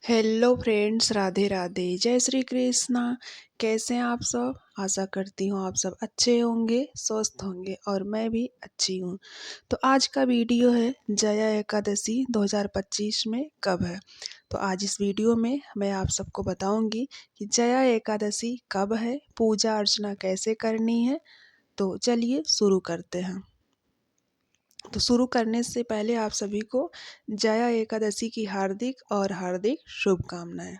Hello friends, Radhe Radhe, जय श्री कृष्णा। कैसे हैं आप सब? आशा करती हूँ आप सब अच्छे होंगे, स्वस्थ होंगे और मैं भी अच्छी हूँ। तो आज का वीडियो है जया एकादशी 2025 में कब है। तो आज इस वीडियो में मैं आप सबको बताऊंगी कि जया एकादशी कब है, पूजा अर्चना कैसे करनी है। तो चलिए शुरू करते हैं। तो शुरू करने से पहले आप सभी को जया एकादशी की हार्दिक शुभकामनाएं।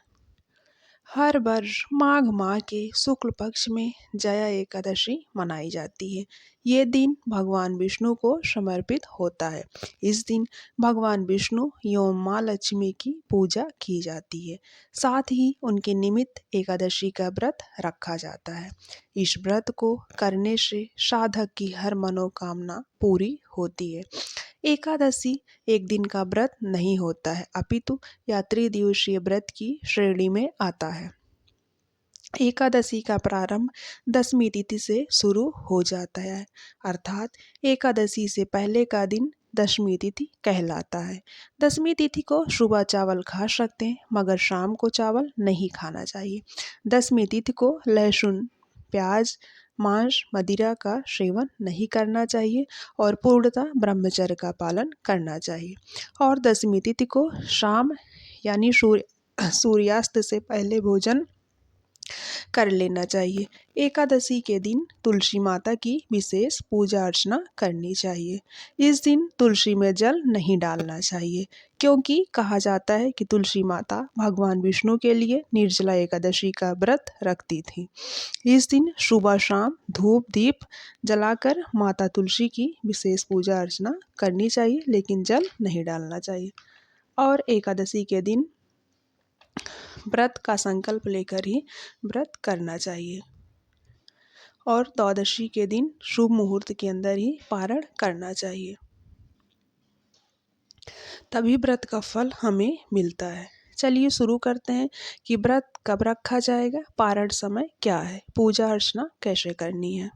हर वर्ष माघ माह के शुक्ल पक्ष में जया एकादशी मनाई जाती है। ये दिन भगवान विष्णु को समर्पित होता है। इस दिन भगवान विष्णु एवं माँ लक्ष्मी की पूजा की जाती है। साथ ही उनके निमित्त एकादशी का व्रत रखा जाता है। इस व्रत को करने से साधक की हर मनोकामना पूरी होती है। एकादशी एक दिन का व्रत नहीं होता है, अपितु यह त्रिदिवसीय व्रत की श्रेणी में आता है। एकादशी का प्रारंभ दशमी तिथि से शुरू हो जाता है, अर्थात एकादशी से पहले का दिन दशमी तिथि कहलाता है। दशमी तिथि को सुबह चावल खा सकते हैं, मगर शाम को चावल नहीं खाना चाहिए। दशमी तिथि को लहसुन, प्याज, मांस, मदिरा का सेवन नहीं करना चाहिए और पूर्णतः ब्रह्मचर्य का पालन करना चाहिए। और दशमी तिथि को शाम यानी सूर्यास्त से पहले भोजन कर लेना चाहिए। एकादशी के दिन तुलसी माता की विशेष पूजा अर्चना करनी चाहिए। इस दिन तुलसी में जल नहीं डालना चाहिए, क्योंकि कहा जाता है कि तुलसी माता भगवान विष्णु के लिए निर्जला एकादशी का व्रत रखती थी। इस दिन सुबह शाम धूप दीप जलाकर माता तुलसी की विशेष पूजा अर्चना करनी चाहिए, लेकिन जल नहीं डालना चाहिए। और एकादशी के दिन व्रत का संकल्प लेकर ही व्रत करना चाहिए। और द्वादशी के दिन शुभ मुहूर्त के अंदर ही पारण करना चाहिए, तभी व्रत का फल हमें मिलता है। चलिए शुरू करते हैं कि व्रत कब रखा जाएगा, पारण समय क्या है, पूजा अर्चना कैसे करनी है।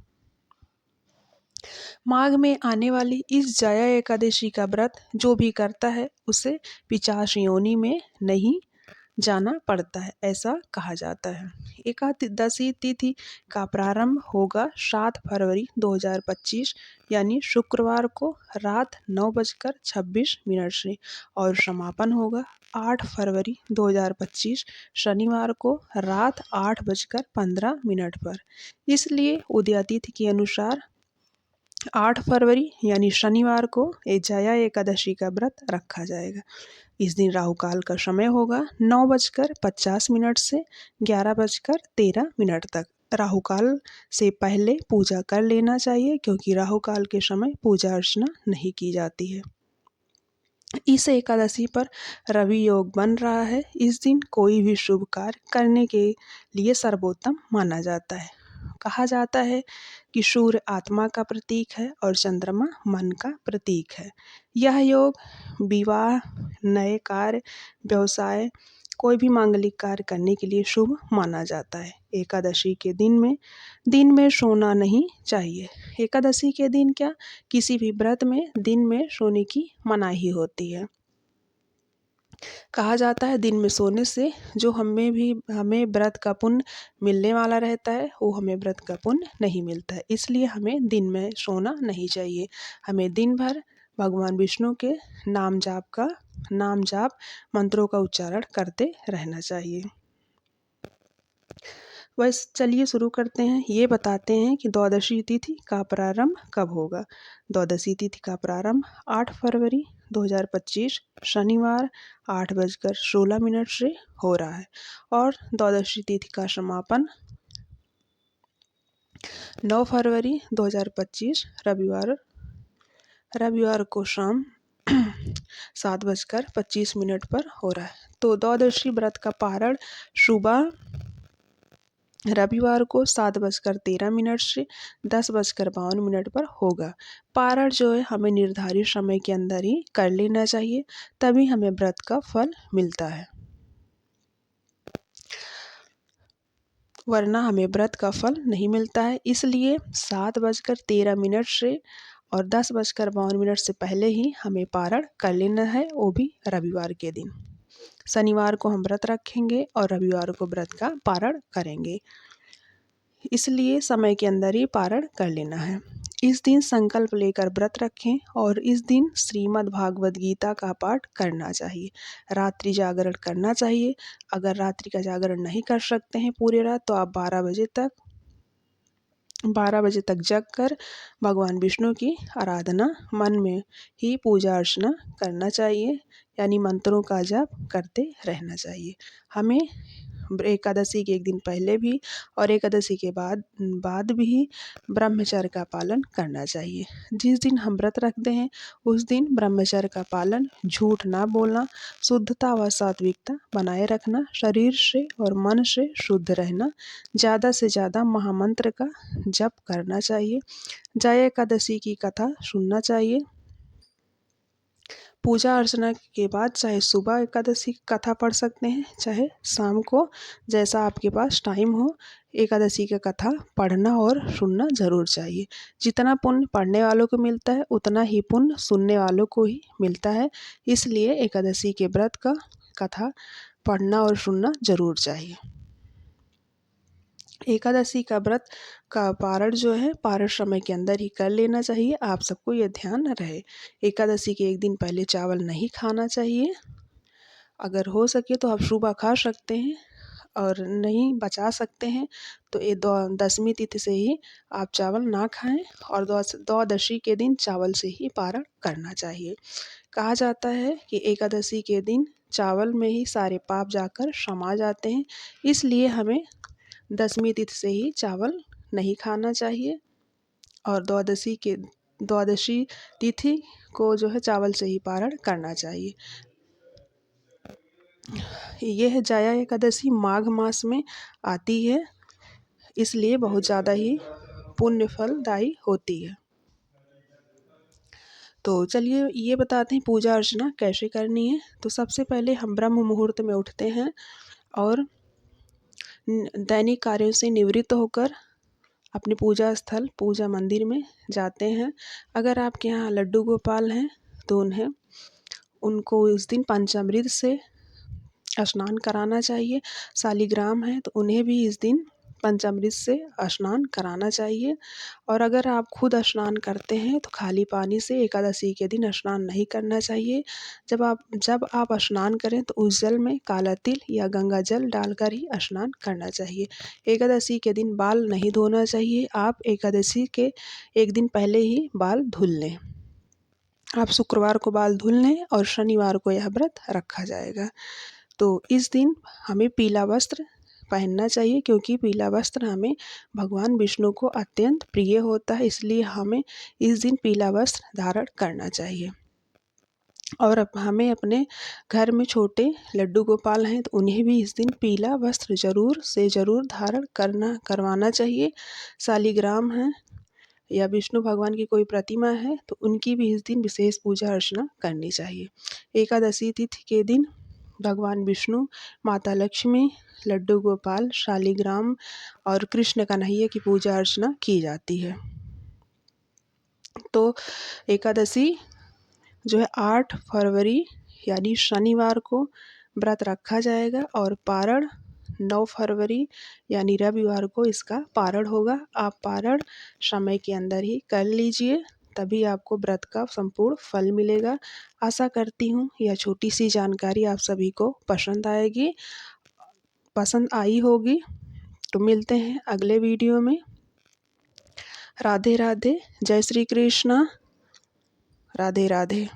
माघ में आने वाली इस जया एकादशी का व्रत जो भी करता है उसे पिशाच योनि में नहीं जाना पड़ता है, ऐसा कहा जाता है। एकादशी तिथि का प्रारंभ होगा 7 फरवरी 2025 यानी शुक्रवार को रात 9:26 से और समापन होगा 8 फरवरी 2025 शनिवार को रात 8:15 पर। इसलिए उदया तिथि के अनुसार 8 फरवरी यानी शनिवार को जया एकादशी का व्रत रखा जाएगा। इस दिन राहु काल का समय होगा 9:50 से 11:13 तक। राहु काल से पहले पूजा कर लेना चाहिए, क्योंकि राहु काल के समय पूजा अर्चना नहीं की जाती है। इस एकादशी पर रवि योग बन रहा है। इस दिन कोई भी शुभ कार्य करने के लिए सर्वोत्तम माना जाता है। कहा जाता है कि सूर्य आत्मा का प्रतीक है और चंद्रमा मन का प्रतीक है। यह योग विवाह, नए कार्य, व्यवसाय, कोई भी मांगलिक कार्य करने के लिए शुभ माना जाता है। एकादशी के दिन में सोना नहीं चाहिए। एकादशी के दिन क्या, किसी भी व्रत में दिन में सोने की मनाही होती है। कहा जाता है दिन में सोने से जो हमें व्रत का पुण्य मिलने वाला रहता है, वो हमें व्रत का पुण्य नहीं मिलता है। इसलिए हमें दिन में सोना नहीं चाहिए। हमें दिन भर भगवान विष्णु के नाम जाप मंत्रों का उच्चारण करते रहना चाहिए। बस चलिए शुरू करते हैं। ये बताते हैं कि द्वादशी तिथि का प्रारंभ कब होगा। द्वादशी तिथि का प्रारंभ 8 फरवरी 2025 शनिवार 8:16 से हो रहा है और द्वादशी तिथि का समापन 9 फरवरी 2025 रविवार को शाम 7:25 पर हो रहा है। तो द्वादशी व्रत का पारण सुबह रविवार को 7:13 से 10:52 पर होगा। पारण जो है हमें निर्धारित समय के अंदर ही कर लेना चाहिए, तभी हमें व्रत का फल मिलता है, वरना हमें व्रत का फल नहीं मिलता है। इसलिए 7:13 से और 10:52 से पहले ही हमें पारण कर लेना है, वो भी रविवार के दिन। शनिवार को हम व्रत रखेंगे और रविवार को व्रत का पारण करेंगे, इसलिए समय के अंदर ही पारण कर लेना है। इस दिन संकल्प लेकर व्रत रखें और इस दिन श्रीमद् भागवत गीता का पाठ करना चाहिए। रात्रि जागरण करना चाहिए। अगर रात्रि का जागरण नहीं कर सकते हैं पूरी रात, तो आप 12 बजे तक जग कर भगवान विष्णु की आराधना मन में ही पूजा अर्चना करना चाहिए, यानी मंत्रों का जाप करते रहना चाहिए। हमें एकादशी के एक दिन पहले भी और एकादशी के बाद भी ब्रह्मचर्य का पालन करना चाहिए। जिस दिन हम व्रत रखते हैं उस दिन ब्रह्मचर्य का पालन, झूठ ना बोलना, शुद्धता व सात्विकता बनाए रखना, शरीर से और मन से शुद्ध रहना, ज़्यादा से ज़्यादा महामंत्र का जप करना चाहिए, जया एकादशी की कथा सुनना चाहिए। पूजा अर्चना के बाद चाहे सुबह एकादशी की कथा पढ़ सकते हैं, चाहे शाम को, जैसा आपके पास टाइम हो। एकादशी की कथा पढ़ना और सुनना ज़रूर चाहिए। जितना पुण्य पढ़ने वालों को मिलता है उतना ही पुण्य सुनने वालों को ही मिलता है, इसलिए एकादशी के व्रत का कथा पढ़ना और सुनना ज़रूर चाहिए। एकादशी का व्रत का पारण जो है पारण समय के अंदर ही कर लेना चाहिए। आप सबको ये ध्यान रहे। एकादशी के एक दिन पहले चावल नहीं खाना चाहिए। अगर हो सके तो आप सुबह खा सकते हैं, और नहीं बचा सकते हैं तो ये दशमी तिथि से ही आप चावल ना खाएं, और द्वादशी के दिन चावल से ही पारण करना चाहिए। कहा जाता है कि एकादशी के दिन चावल में ही सारे पाप जाकर समा जाते हैं, इसलिए हमें दशमी तिथि से ही चावल नहीं खाना चाहिए, और द्वादशी तिथि को जो है चावल से ही पारण करना चाहिए। यह जया एकादशी माघ मास में आती है, इसलिए बहुत ज़्यादा ही पुण्य फलदायी होती है। तो चलिए ये बताते हैं पूजा अर्चना कैसे करनी है। तो सबसे पहले हम ब्रह्म मुहूर्त में उठते हैं और दैनिक कार्यों से निवृत्त होकर अपने पूजा स्थल पूजा मंदिर में जाते हैं। अगर आपके यहाँ लड्डू गोपाल हैं तो उनको इस दिन पंचामृत से स्नान कराना चाहिए। शालिग्राम है तो उन्हें भी इस दिन पंचामृत से स्नान कराना चाहिए। और अगर आप खुद स्नान करते हैं तो खाली पानी से एकादशी के दिन स्नान नहीं करना चाहिए। जब आप स्नान करें तो उस जल में काला तिल या गंगा जल डालकर ही स्नान करना चाहिए। एकादशी के दिन बाल नहीं धोना चाहिए। आप एकादशी के एक दिन पहले ही बाल धुल लें। आप शुक्रवार को बाल धुल लें और शनिवार को यह व्रत रखा जाएगा। तो इस दिन हमें पीला वस्त्र पहनना चाहिए, क्योंकि पीला वस्त्र हमें भगवान विष्णु को अत्यंत प्रिय होता है, इसलिए हमें इस दिन पीला वस्त्र धारण करना चाहिए। और हमें अपने घर में छोटे लड्डू गोपाल हैं तो उन्हें भी इस दिन पीला वस्त्र ज़रूर धारण करवाना चाहिए। शालिग्राम है या विष्णु भगवान की कोई प्रतिमा है तो उनकी भी इस दिन विशेष पूजा अर्चना करनी चाहिए। एकादशी तिथि के दिन भगवान विष्णु, माता लक्ष्मी, लड्डू गोपाल, शालिग्राम और कृष्ण कन्हैया की पूजा अर्चना की जाती है। तो एकादशी जो है 8 फरवरी यानी शनिवार को व्रत रखा जाएगा और पारण 9 फरवरी यानी रविवार को इसका पारण होगा। आप पारण समय के अंदर ही कर लीजिए, तभी आपको व्रत का संपूर्ण फल मिलेगा। आशा करती हूँ यह छोटी सी जानकारी आप सभी को पसंद आई होगी। तो मिलते हैं अगले वीडियो में। राधे राधे, जय श्री कृष्णा, राधे राधे।